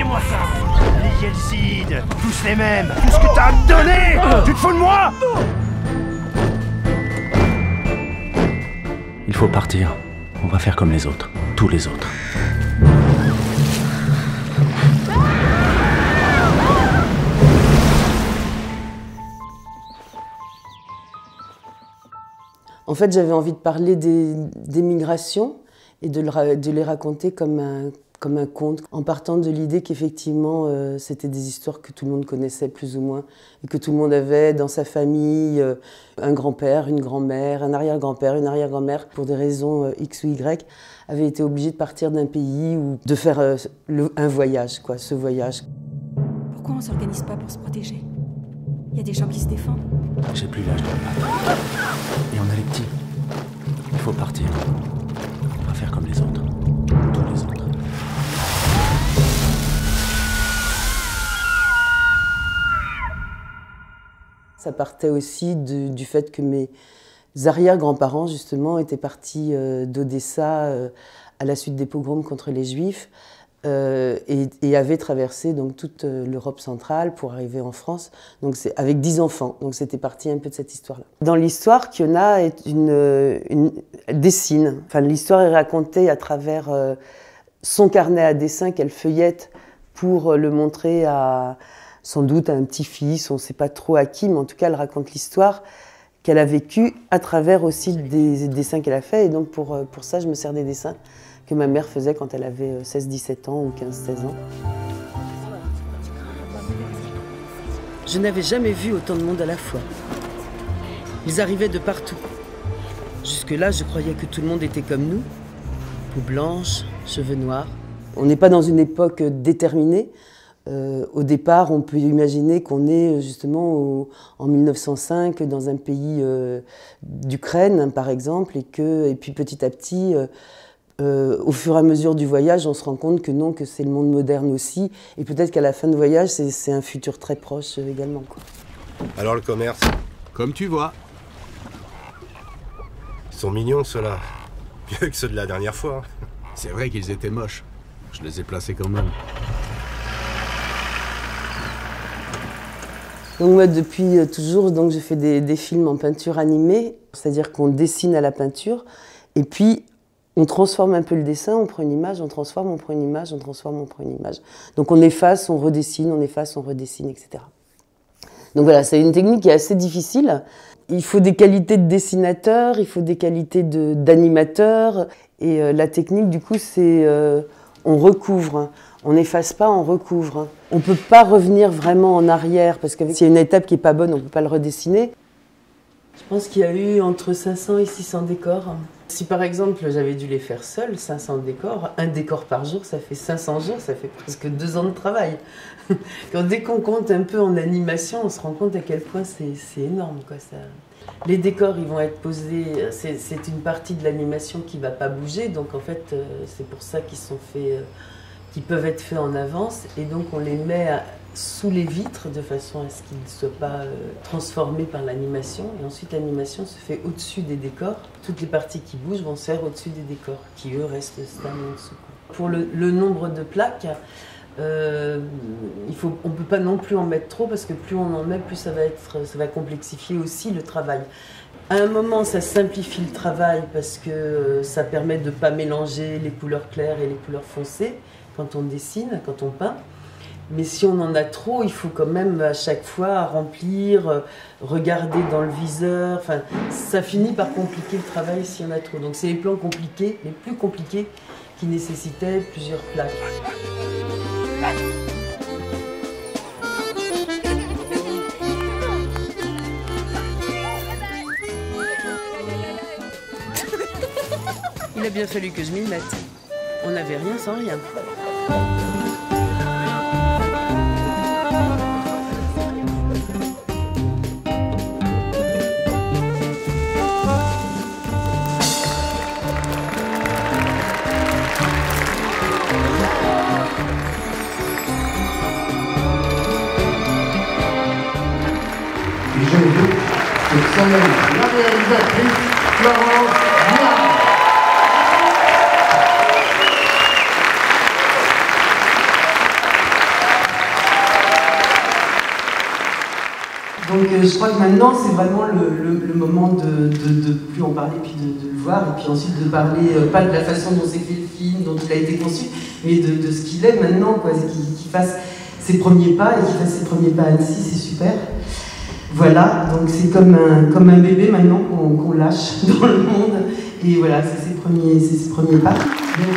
Envoyez-moi ça. Les Yeltsin, tous les mêmes. Tout ce que t'as à me donner. Tu te fous de moi? Il faut partir. On va faire comme les autres. Tous les autres. En fait, j'avais envie de parler des migrations et de les raconter comme un conte, en partant de l'idée qu'effectivement, c'était des histoires que tout le monde connaissait plus ou moins, et que tout le monde avait dans sa famille un grand-père, une grand-mère, un arrière-grand-père, une arrière-grand-mère, pour des raisons X ou Y, avait été obligé de partir d'un pays ou de faire un voyage, quoi, ce voyage. Pourquoi on ne s'organise pas pour se protéger? Il y a des gens qui se défendent. J'ai plus l'âge de me battre. Et on a les petits. Il faut partir. On va faire comme les autres. Tous les autres. Ça partait aussi du fait que mes arrière-grands-parents, justement, étaient partis d'Odessa à la suite des pogroms contre les Juifs et avaient traversé donc, toute l'Europe centrale pour arriver en France, donc avec 10 enfants. Donc c'était parti un peu de cette histoire-là. Dans l'histoire, Kiona dessine. Enfin, l'histoire est racontée à travers son carnet à dessin qu'elle feuillette pour le montrer à, sans doute, à un petit-fils, on ne sait pas trop à qui, mais en tout cas, elle raconte l'histoire qu'elle a vécue à travers aussi des dessins qu'elle a faits. Et donc, pour ça, je me sers des dessins que ma mère faisait quand elle avait 16-17 ans ou 15-16 ans. Je n'avais jamais vu autant de monde à la fois. Ils arrivaient de partout. Jusque-là, je croyais que tout le monde était comme nous, peau blanche, cheveux noirs. On n'est pas dans une époque déterminée. Au départ, on peut imaginer qu'on est justement en 1905 dans un pays d'Ukraine, par exemple, et puis petit à petit, au fur et à mesure du voyage, on se rend compte que non, que c'est le monde moderne aussi, et peut-être qu'à la fin du voyage, c'est un futur très proche également, quoi. Alors le commerce? Comme tu vois. Ils sont mignons ceux-là, mieux que ceux de la dernière fois. C'est vrai qu'ils étaient moches. Je les ai placés quand même. Donc moi, depuis toujours, donc, je fais des films en peinture animée, c'est-à-dire qu'on dessine à la peinture, et puis on transforme un peu le dessin, on prend une image, on transforme, on prend une image, on transforme, on prend une image. Donc on efface, on redessine, etc. Donc voilà, c'est une technique qui est assez difficile. Il faut des qualités de dessinateur, il faut des qualités d'animateur, et la technique, du coup, c'est on recouvre. On n'efface pas, on recouvre. On ne peut pas revenir vraiment en arrière, parce que s'il y a une étape qui n'est pas bonne, on ne peut pas le redessiner. Je pense qu'il y a eu entre 500 et 600 décors. Si par exemple j'avais dû les faire seule, 500 décors, un décor par jour, ça fait 500 jours, ça fait presque 2 ans de travail. Dès qu'on compte un peu en animation, on se rend compte à quel point c'est énorme, quoi, ça. Les décors, ils vont être posés, c'est une partie de l'animation qui ne va pas bouger, donc en fait, c'est pour ça qu'ils sont faits... qui peuvent être faits en avance, et donc on les met sous les vitres de façon à ce qu'ils ne soient pas transformés par l'animation, et ensuite l'animation se fait au-dessus des décors. Toutes les parties qui bougent vont se faire au-dessus des décors, qui eux restent stables en dessous. Pour le nombre de plaques, on ne peut pas non plus en mettre trop, parce que plus on en met, plus ça va complexifier aussi le travail. À un moment, ça simplifie le travail, parce que ça permet de ne pas mélanger les couleurs claires et les couleurs foncées, quand on dessine, quand on peint. Mais si on en a trop, il faut quand même à chaque fois remplir, regarder dans le viseur. Enfin, ça finit par compliquer le travail s'il y en a trop. Donc c'est les plans compliqués, les plus compliqués, qui nécessitaient plusieurs plaques. Il a bien fallu que je m'y mette. On n'avait rien sans rien. Je veux que ça la réalisatrice Florence Viard. je crois que maintenant, c'est vraiment le moment de plus en parler, puis de le voir, et puis ensuite de parler, pas de la façon dont s'est fait le film, dont il a été conçu, mais de ce qu'il est maintenant, quoi, qu'il fasse ses premiers pas, et qu'il fasse ses premiers pas à Annecy, c'est super. Voilà, donc c'est comme un bébé maintenant qu'on lâche dans le monde, et voilà, c'est ses premiers pas. Donc,